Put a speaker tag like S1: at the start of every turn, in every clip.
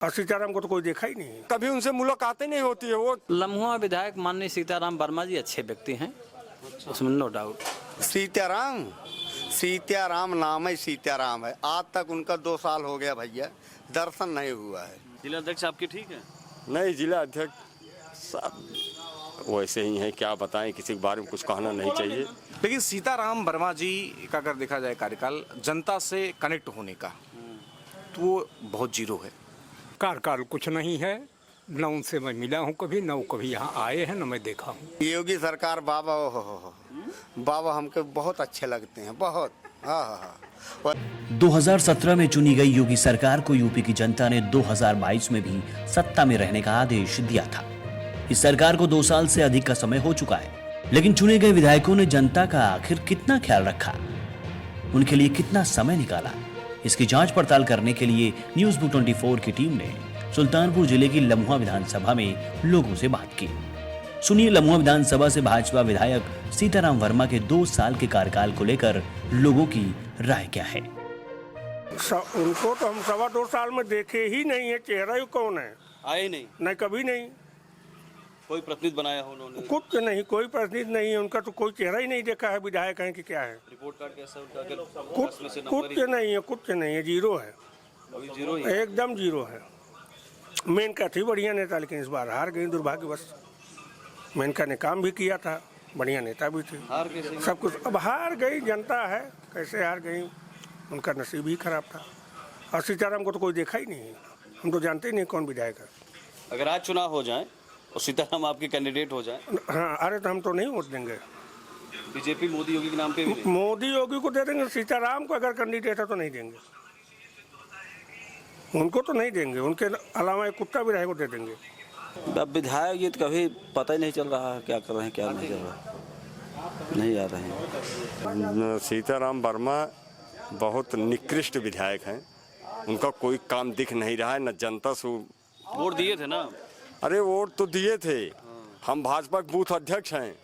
S1: और सीताराम को तो कोई देखा ही नहीं है,
S2: कभी उनसे मुलाकातें नहीं होती है। वो
S3: लम्हुआ विधायक माननीय सीताराम वर्मा जी अच्छे व्यक्ति हैं, उसमें नो डाउट।
S4: सीताराम नाम है, सीताराम है। आज तक उनका 2 साल हो गया भैया, दर्शन नहीं हुआ है।
S5: जिला अध्यक्ष आपके ठीक है?
S2: नहीं, जिला अध्यक्ष सब वैसे ही हैं, क्या बताएं, किसी के बारे में कुछ कहना नहीं चाहिए।
S6: लेकिन सीताराम वर्मा जी का अगर देखा जाए कार्यकाल जनता से कनेक्ट होने का, तो वो बहुत जीरो है।
S1: कार्यकाल कुछ नहीं है, न उनसे मैं मिला हूँ कभी, न वो कभी यहाँ आए हैं, न मैं देखा हूँ।
S4: योगी सरकार बाबा बाबा हमको बहुत अच्छे लगते हैं, बहुत। हाँ।
S7: 2017 में चुनी गई योगी सरकार को यूपी की जनता ने 2022 में भी सत्ता में रहने का आदेश दिया था। इस सरकार को 2 साल से अधिक का समय हो चुका है, लेकिन चुने गए विधायकों ने जनता का आखिर कितना ख्याल रखा, उनके लिए कितना समय निकाला, इसकी जांच पड़ताल करने के लिए न्यूज़ 24 की टीम ने सुल्तानपुर जिले की लम्हुआ विधानसभा में लोगों से बात की। सुनिए लम्हुआ विधानसभा से भाजपा विधायक सीताराम वर्मा के 2 साल के कार्यकाल को लेकर लोगों की राय क्या है।
S1: उनको तो हम 2.25 साल में देखे ही नहीं है, चेहरा ही कौन है,
S5: आए नहीं?
S1: नहीं, कभी नहीं।
S5: कोई प्रतिनिधि बनाया हो उन्होंने?
S1: कुछ नहीं, कोई प्रतिनिधि नहीं है उनका, तो कोई चेहरा ही नहीं देखा है, विधायक है कि क्या है।
S5: रिपोर्ट कार्ड कैसा उनका?
S1: कुछ नहीं है, कुछ नहीं है, जीरो है,
S5: अभी जीरो ही है।
S1: एकदम जीरो है। मेनका थी बढ़िया नेता, लेकिन इस बार हार गई दुर्भाग्यवश। मेनका ने काम भी किया था, बढ़िया नेता भी थे,
S5: हार कैसे?
S1: सब कुछ। अब हार गई जनता है, कैसे हार गई, उनका नसीब ही खराब था। और सीताराम को तो कोई देखा ही नहीं है, हम तो जानते ही नहीं कौन विधायक है।
S5: अगर आज चुनाव हो जाए और सीताराम आपके कैंडिडेट हो जाए?
S1: हाँ, अरे तो हम तो नहीं वोट देंगे।
S5: बीजेपी मोदी योगी के नाम पे भी?
S1: मोदी योगी को दे देंगे, सीताराम को अगर कैंडिडेट है तो नहीं देंगे, उनको तो नहीं देंगे। उनके अलावा एक कुत्ता विधायक को दे देंगे।
S8: अब विधायक ये तो कभी पता ही नहीं चल रहा है क्या कर रहे हैं, क्या नहीं कर रहे हैं, नहीं आ रहे हैं।
S2: सीताराम वर्मा बहुत निकृष्ट विधायक हैं, उनका कोई काम दिख नहीं रहा है, न जनता से।
S5: वोट दिए थे ना?
S2: अरे वोट तो दिए थे, हम भाजपा के बूथ अध्यक्ष हैं,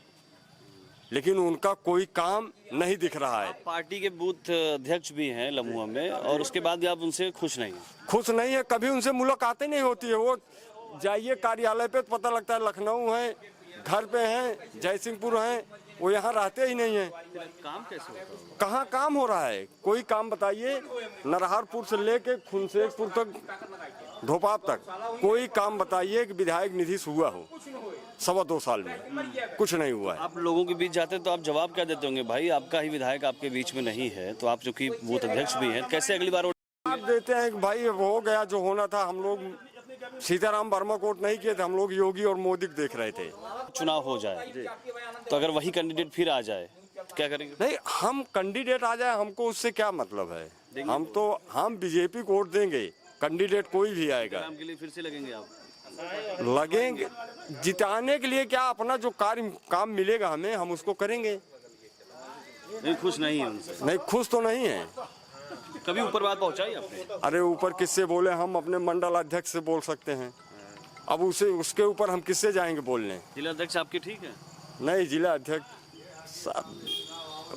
S2: लेकिन उनका कोई काम नहीं दिख रहा है।
S5: पार्टी के बूथ अध्यक्ष भी हैं लम्हुआ में, और उसके बाद भी आप उनसे खुश नहीं?
S2: खुश नहीं है, कभी उनसे मुलाकातें नहीं होती है। वो जाइए कार्यालय पे तो पता लगता है लखनऊ है, घर पे हैं, जयसिंहपुर हैं, वो यहाँ रहते ही नहीं है।
S5: काम कैसे होता है?
S2: कहाँ काम हो रहा है, कोई काम बताइए। नरहरपुर से लेके खुनसेरपुर तक, धोपाप तक, कोई काम बताइए कि विधायक निधि से हुआ हो 2.25 साल में, कुछ नहीं हुआ है।
S5: आप लोगों के बीच जाते हैं तो आप जवाब क्या देते होंगे? भाई आपका ही विधायक आपके बीच में नहीं है, तो आप जो कि बूथ अध्यक्ष भी हैं, कैसे अगली बार
S2: आप देते हैं कि भाई हो गया जो होना था। हम लोग सीताराम वर्मा को वोट नहीं किए थे, हम लोग योगी और मोदी को देख रहे थे।
S5: चुनाव हो जाए तो अगर वही कैंडिडेट फिर आ जाए क्या करेंगे?
S2: नहीं, हम कैंडिडेट आ जाए हमको उससे क्या मतलब है। हम बीजेपी को वोट देंगे, कैंडिडेट कोई भी आएगा।
S5: काम के लिए फिर से लगेंगे आप?
S2: लगेंगे जिताने के लिए, क्या अपना जो काम मिलेगा हमें, हम उसको करेंगे।
S5: नहीं, खुश नहीं है उनसे?
S2: नहीं, खुश तो नहीं है।
S5: कभी ऊपर बात पहुंचाई आपने?
S2: अरे ऊपर किससे बोले, हम अपने मंडल अध्यक्ष से बोल सकते हैं। अब उसके ऊपर हम किससे जाएंगे बोलने।
S5: जिला अध्यक्ष आपके ठीक है?
S2: नहीं, जिला अध्यक्ष सब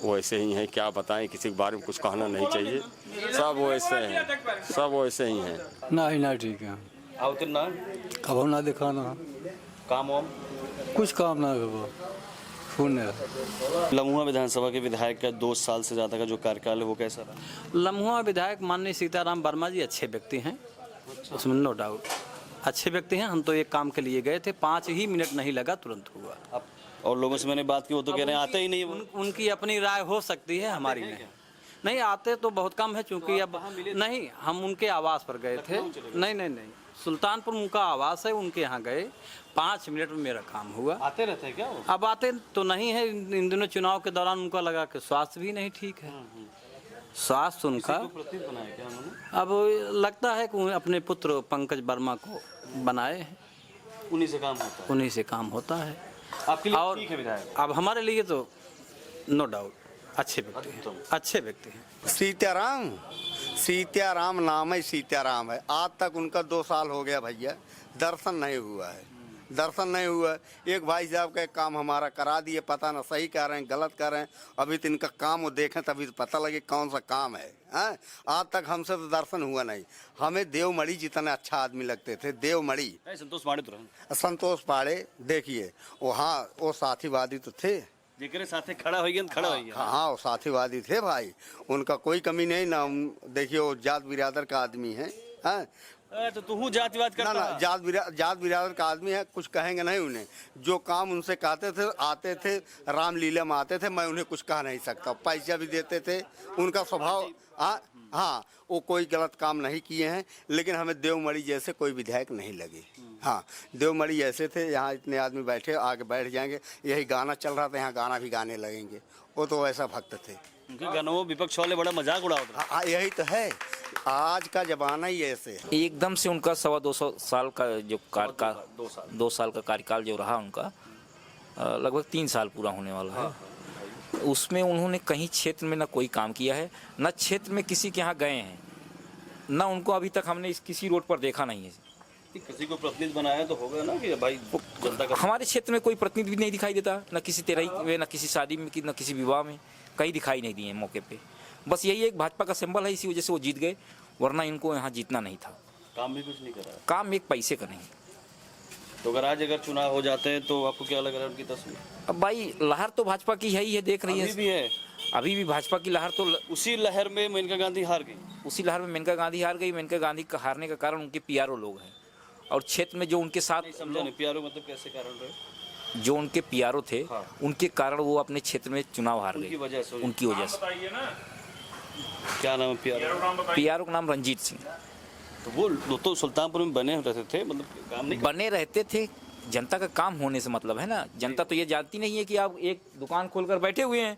S2: वैसे ही हैं, क्या बताएं, किसी के बारे में कुछ कहना नहीं चाहिए। सब वैसे हैं, सब वैसे ही हैं।
S9: ना ठीक है।
S5: आवत ना
S9: कब ना दिखाना
S5: काम वाम
S9: कुछ काम ना
S5: लम्हुआ विधानसभा के विधायक का 2 साल से ज्यादा का जो कार्यकाल है वो कैसा रहा?
S3: लम्हुआ विधायक माननीय सीताराम वर्मा जी अच्छे व्यक्ति हैं, उसमें नो डाउट, अच्छे व्यक्ति हैं। हम तो एक काम के लिए गए थे, 5 ही मिनट नहीं लगा, तुरंत हुआ।
S5: और लोगों से मैंने बात की, वो तो कह रहे हैं आते ही नहीं।
S3: उनकी अपनी राय हो सकती है, हमारी नहीं। आते तो बहुत कम है, चूंकि अब नहीं, हम उनके आवास पर गए थे। नहीं, सुल्तानपुर उनका आवास है, उनके यहाँ गए, 5 मिनट में मेरा काम हुआ।
S5: आते रहते हैं क्या वो?
S3: अब आते तो नहीं है, इन दिनों चुनाव के दौरान उनका लगा कि स्वास्थ्य भी नहीं ठीक है। स्वास्थ्य उनका
S5: बनाया क्या उन्होंने?
S3: अब लगता है कि अपने पुत्र पंकज वर्मा को बनाए हैं,
S5: उन्हीं से काम होता है।
S3: उन्हीं से काम होता है।
S5: आपके लिए
S3: और
S5: ठीक है विधायक?
S3: अब हमारे लिए तो नो डाउट अच्छे व्यक्ति हैं, अच्छे व्यक्ति हैं।
S4: सीताराम नाम है, सीताराम है। आज तक उनका 2 साल हो गया भैया, दर्शन नहीं हुआ है। दर्शन नहीं हुआ। एक भाई साहब का एक काम हमारा करा दिए, पता ना सही कर रहे हैं गलत कर रहे हैं। अभी तो इनका काम वो देखें तभी तो पता लगे कौन सा काम है। हाँ, आज तक हमसे तो दर्शन हुआ नहीं। हमें देवमणि जितने अच्छा आदमी लगते थे, देवमणि
S5: संतोष पांडे तो रहे,
S4: संतोष पांडे देखिए वहाँ वो साथीवादी तो थे,
S5: जेकरे साथे खड़ा होइए खड़ा होइए।
S4: हाँ वो साथीवादी थे भाई, उनका कोई कमी नहीं ना। देखिए वो जात बिरादर का आदमी है। हाँ
S5: तो तू जातिवाद
S4: ना
S5: करता
S4: ना, जात बिरादर का आदमी है, कुछ कहेंगे नहीं उन्हें। जो काम उनसे कहते थे, आते थे रामलीला में आते थे, मैं उन्हें कुछ कह नहीं सकता। पैसा भी देते थे, उनका स्वभाव। हाँ वो कोई गलत काम नहीं किए हैं, लेकिन हमें देवमणि जैसे कोई विधायक नहीं लगे। हाँ देवमणि ऐसे थे, यहाँ इतने आदमी बैठे आगे बैठ जाएंगे, यही गाना चल रहा था यहाँ गाना भी गाने लगेंगे। वो तो ऐसा भक्त थे।
S5: उनके गानों में विपक्ष वाले बड़ा मजाक उड़ाते थे।
S4: हाँ यही तो है, आज का जमाना ही ऐसे है।
S10: एकदम से उनका 225 साल का जो कार्यकाल, 2 साल का कार्यकाल जो रहा उनका, लगभग 3 साल पूरा होने वाला है। उसमें उन्होंने कहीं क्षेत्र में ना कोई काम किया है, ना क्षेत्र में किसी के यहाँ गए हैं, ना उनको अभी तक हमने किसी रोड पर देखा नहीं है।
S5: किसी को प्रतिनिधि बनाया तो होगा ना कि भाई जनता का।
S10: हमारे क्षेत्र में कोई प्रतिनिधि भी नहीं दिखाई देता, ना किसी तेरही में, ना किसी शादी में, ना किसी विवाह में, कहीं दिखाई नहीं दिए मौके पे। बस यही एक भाजपा का सिंबल है, इसी वजह से वो जीत गए, वरना इनको यहाँ जीतना नहीं था।
S5: काम भी कुछ नहीं करा,
S10: काम एक पैसे का नहीं।
S5: तो अगर चुनाव हो जाते हैं तो आपको क्या लग रहा है उनकी तस्वीर?
S10: अब भाई लहर तो भाजपा की है ही है, देख रही
S5: अभी भी है,
S10: अभी भी भाजपा की लहर तो
S5: उसी लहर में मेनका गांधी हार गई।
S10: उसी लहर में मेनका गांधी हार गई। मेनका गांधी का हारने का कारण उनके पीआरओ लोग हैं, और क्षेत्र में जो उनके साथ
S5: समझा नहीं, पीआरओ मतलब कैसे कारण रहे?
S10: जो उनके पीआरओ थे, उनके कारण वो अपने क्षेत्र में चुनाव हार
S5: उनकी
S10: गए,
S5: वजह से।
S10: उनकी वजह से।
S5: क्या नाम है पीआरओ?
S10: पीआरओ का नाम रंजीत सिंह।
S5: तो वो तो सुल्तानपुर में बने रहते थे, मतलब काम नहीं
S10: बने रहते थे। जनता का काम होने से मतलब है ना। जनता तो ये जानती नहीं है कि आप एक दुकान खोलकर बैठे हुए हैं,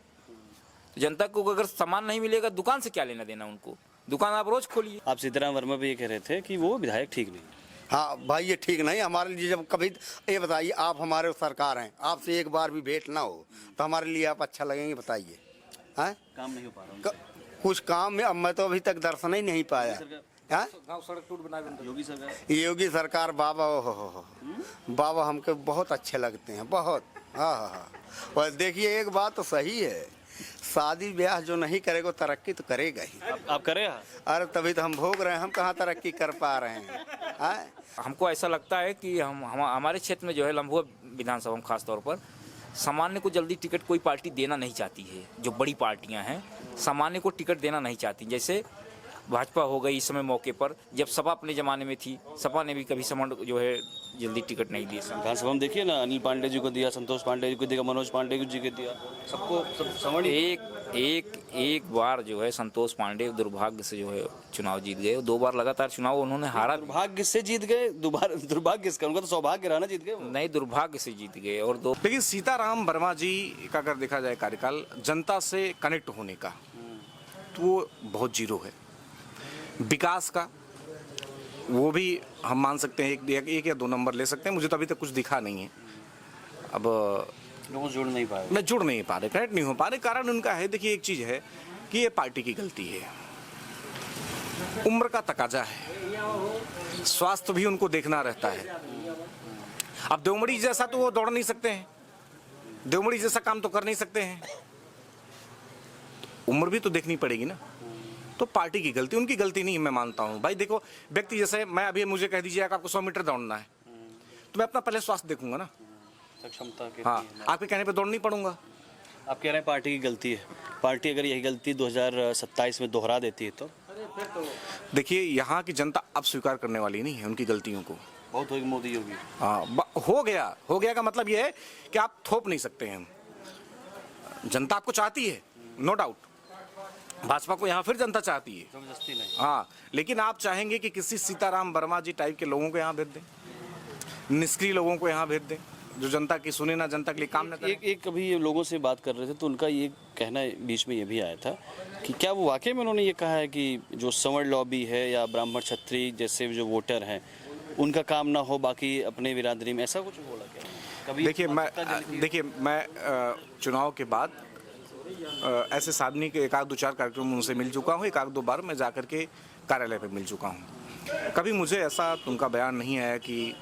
S10: तो जनता को अगर सामान नहीं मिलेगा, दुकान से क्या लेना देना उनको? दुकान आप रोज खोलिए।
S5: आप सीताराम वर्मा भी ये कह रहे थे कि वो विधायक ठीक नहीं।
S4: हाँ भाई ये ठीक नहीं हमारे लिए। जब कभी ये बताइए, आप हमारे सरकार हैं, आपसे एक बार भी भेंट ना हो तो हमारे लिए आप अच्छा लगेंगे? बताइए। हैं
S5: काम नहीं हो पा रहा
S4: कुछ काम में अब मैं तो अभी तक दर्शन ही नहीं पाया। हाँ
S10: सड़क टूट बना
S5: योगी सरकार।
S4: योगी सरकार बाबा हो बाबा हमको बहुत अच्छे लगते हैं, बहुत। हाँ हाँ हाँ। और देखिए एक बात तो सही है, शादी ब्याह जो नहीं करेगा तरक्की तो करेगा ही।
S5: आप करें?
S4: अरे तभी तो हम भोग रहे हैं, हम कहाँ तरक्की कर पा रहे हैं। हाँ?
S10: हमको ऐसा लगता है कि हमारे क्षेत्र में जो है लम्बुआ विधानसभा में खास तौर पर सामान्य को जल्दी टिकट कोई पार्टी देना नहीं चाहती है। जो बड़ी पार्टियां हैं सामान्य को टिकट देना नहीं चाहती। जैसे भाजपा हो गई इस समय मौके पर, जब सपा अपने ज़माने में थी, सपा ने भी कभी सामान्य जो है जल्दी टिकट नहीं दिए।
S5: विधानसभा में देखिए ना, अनिल पांडे जी को दिया, संतोष पांडे जी को दिया, मनोज पांडे जी को दिया, सबको सब समझ।
S10: एक बार जो है संतोष पांडे दुर्भाग्य से जो है चुनाव जीत गए। 2 बार लगातार चुनाव उन्होंने हारा।
S5: दुर्भाग्य से जीत गए? दुर्भाग्य इसका, उनका तो सौभाग्य रहा ना, जीत गए।
S10: नहीं, दुर्भाग्य से जीत गए। और
S6: लेकिन सीताराम वर्मा जी का अगर देखा जाए कार्यकाल जनता से कनेक्ट होने का, तो वो बहुत जीरो है। विकास का वो भी हम मान सकते हैं, एक या 2 नंबर ले सकते हैं। मुझे तो अभी तक कुछ दिखा नहीं है। अब
S5: लोग जुड़ नहीं पाए,
S6: मैं जुड़ नहीं पा रहे, कनेक्ट नहीं हो पा रहे। कारण उनका है, देखिए एक चीज़ है कि ये पार्टी की गलती है, उम्र का तकाजा है, स्वास्थ्य भी उनको देखना रहता है। अब देवमणि जैसा तो वो दौड़ नहीं सकते हैं, देवमणि जैसा काम तो कर नहीं सकते हैं, उम्र भी तो देखनी पड़ेगी ना। तो पार्टी की गलती, उनकी गलती नहीं मैं मानता हूँ। भाई देखो, व्यक्ति जैसे मैं अभी मुझे कह दीजिए कि आपको 100 मीटर दौड़ना है, तो मैं अपना पहले स्वास्थ्य देखूंगा ना।
S5: क्षमता के।
S6: हाँ, आपके कहने पे दौड़ नहीं पड़ूंगा।
S5: आप कह रहे हैं पार्टी की गलती है। पार्टी अगर यही गलती 2027 में दोहरा देती है तो?
S6: देखिए यहाँ की जनता अब स्वीकार करने वाली नहीं है उनकी गलतियों को।
S5: बहुत होगी मोदी योगी।
S6: हाँ, हो गया का मतलब ये है कि आप थोप नहीं सकते हैं। जनता आपको चाहती है, नो डाउट। भाजपा को यहाँ फिर जनता चाहती है,
S5: जबरदस्ती नहीं।
S6: हाँ, लेकिन आप चाहेंगे कि किसी सीताराम वर्मा जी टाइप के लोगों को यहाँ भेज दें, निष्क्रिय लोगों को यहाँ भेज दें, जो जनता की सुने ना, जनता के लिए काम ना करें।
S5: एक कभी ये लोगों से बात कर रहे थे तो उनका ये कहना बीच में ये भी आया था कि क्या वो वाकई में उन्होंने ये कहा है कि जो संवर्ण लॉबी है या ब्राह्मण क्षत्रिय जैसे जो वोटर हैं उनका काम ना हो, बाकी अपने बिरादरी में, ऐसा कुछ बोला क्या कभी?
S6: देखिए मैं चुनाव के बाद ऐसे साधनी के 1-2-4 कार्यक्रम उनसे मिल चुका हूँ। 1-2 बार मैं जाकर के कार्यालय पे मिल चुका हूँ। कभी मुझे ऐसा उनका बयान नहीं आया कि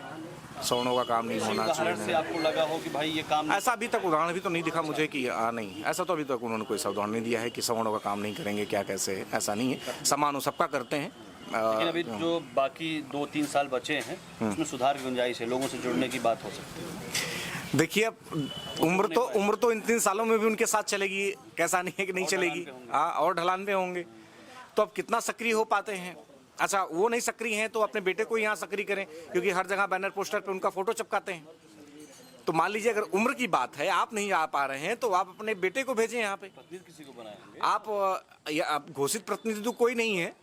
S6: सवर्णों का काम नहीं होना
S5: उदाहरण से
S6: चाहिए।
S5: आपको लगा हो कि भाई ये काम
S6: ऐसा अभी तक उदाहरण भी तो नहीं दिखा मुझे कि नहीं, ऐसा तो अभी तक उन्होंने कोई सा उदाहरण नहीं दिया है कि सवर्णों का काम नहीं करेंगे, क्या कैसे, ऐसा नहीं है। समान वो सबका करते हैं।
S5: लेकिन अभी जो बाकी 2-3 साल बचे हैं उसमें सुधार की गुंजाइश है, लोगों से जुड़ने की बात हो सकती है।
S6: देखिए अब उम्र तो इन 3 सालों में भी उनके साथ चलेगी, कैसा नहीं है कि नहीं चलेगी। हाँ, और ढलान पे होंगे तो अब कितना सक्रिय हो पाते हैं। अच्छा, वो नहीं सक्रिय हैं तो अपने बेटे को यहाँ सक्रिय करें, क्योंकि हर जगह बैनर पोस्टर पे उनका फोटो चिपकाते हैं। तो मान लीजिए अगर उम्र की बात है, आप नहीं आ पा रहे हैं तो आप अपने बेटे को भेजें यहाँ पे।
S5: किसी को बनाएंगे
S6: आप घोषित प्रतिनिधि तो कोई नहीं है,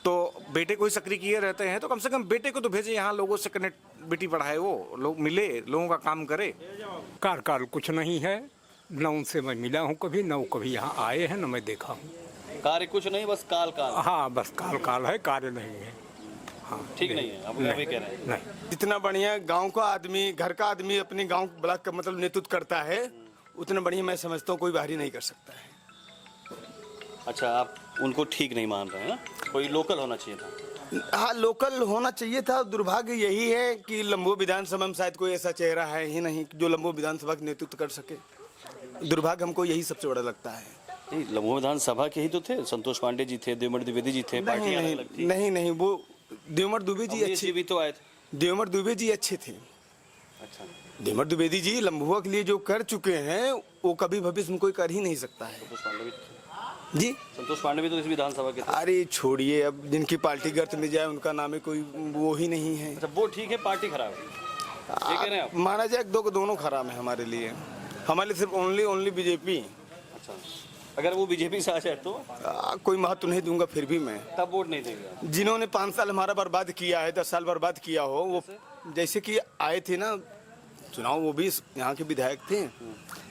S6: तो बेटे को ही सक्रिय किए रहते हैं, तो कम से कम बेटे को तो भेजे यहाँ, लोगों से कनेक्टिविटी बढ़ाए, वो लोग मिले, लोगों का काम करे।
S1: कार्य कुछ नहीं है, न उनसे मैं मिला हूँ कभी, न वो कभी यहाँ आए हैं, न मैं देखा हूँ।
S5: कार्य कुछ नहीं, बस काल
S1: हाँ, बस काल है, कार्य नहीं है। हाँ,
S5: ठीक नहीं है, आप अभी कह रहे हैं।
S1: नहीं,
S4: जितना बढ़िया गांव का आदमी, घर का आदमी अपने गांव ब्लॉक का मतलब नेतृत्व करता है, उतना बढ़िया मैं समझता हूँ कोई बाहरी नहीं कर सकता है।
S5: अच्छा, आप उनको ठीक नहीं मान रहे हैं ना? कोई लोकल होना चाहिए था।
S4: हाँ, लोकल होना चाहिए था। दुर्भाग्य यही है कि लंबो विधानसभा में शायद कोई ऐसा चेहरा है ही नहीं जो लंबो विधानसभा का नेतृत्व कर सके। दुर्भाग्य हमको यही सबसे बड़ा लगता है।
S5: नहीं, लम्बो विधानसभा के ही तो थे, संतोष पांडे जी थे, देवमर द्विवेदी जी थे, पार्टियां अलग थी।
S4: नहीं, वो देवमर दुबे जी अच्छे
S5: भी तो आए थे।
S4: देवमर दुबे जी अच्छे थे।
S5: अच्छा,
S4: देवमर द्विवेदी जी लंबुआ के लिए जो कर चुके हैं वो कभी भविष्य में कोई कर ही नहीं सकता है।
S5: संतोष पांडे भी तो
S4: जी,
S5: संतोष पांडे भी तो इस विधानसभा के थे।
S4: अरे छोड़िए, अब जिनकी पार्टी गर्त में जाए उनका नाम है कोई वो ही नहीं है।
S5: अच्छा, वो ठीक है, पार्टी खराब है, ये कह रहे हैं आप?
S4: माना जाए दोनों खराब है हमारे लिए। हमारे लिए सिर्फ ओनली बीजेपी।
S5: अच्छा, अगर वो बीजेपी से आ जाए तो
S4: कोई महत्व नहीं दूंगा फिर भी मैं।
S5: तब वोट नहीं देंगे आप?
S4: जिन्होंने 5 साल हमारा बर्बाद किया है, 10 साल बर्बाद किया हो, वो जैसे कि आए थे ना चुनाव, वो भी यहाँ के विधायक थे,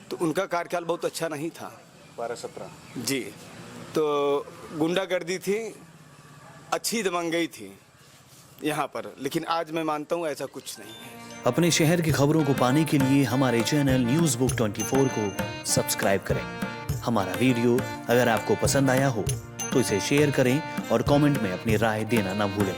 S4: तो उनका कार्यकाल बहुत अच्छा नहीं था।
S5: 12-17
S4: जी, तो गुंडागर्दी थी, अच्छी दबंगई थी यहाँ पर, लेकिन आज मैं मानता हूँ ऐसा कुछ नहीं है।
S7: अपने शहर की खबरों को पाने के लिए हमारे चैनल न्यूज़ बुक 24 को सब्सक्राइब करें। हमारा वीडियो अगर आपको पसंद आया हो तो इसे शेयर करें और कमेंट में अपनी राय देना ना भूलें।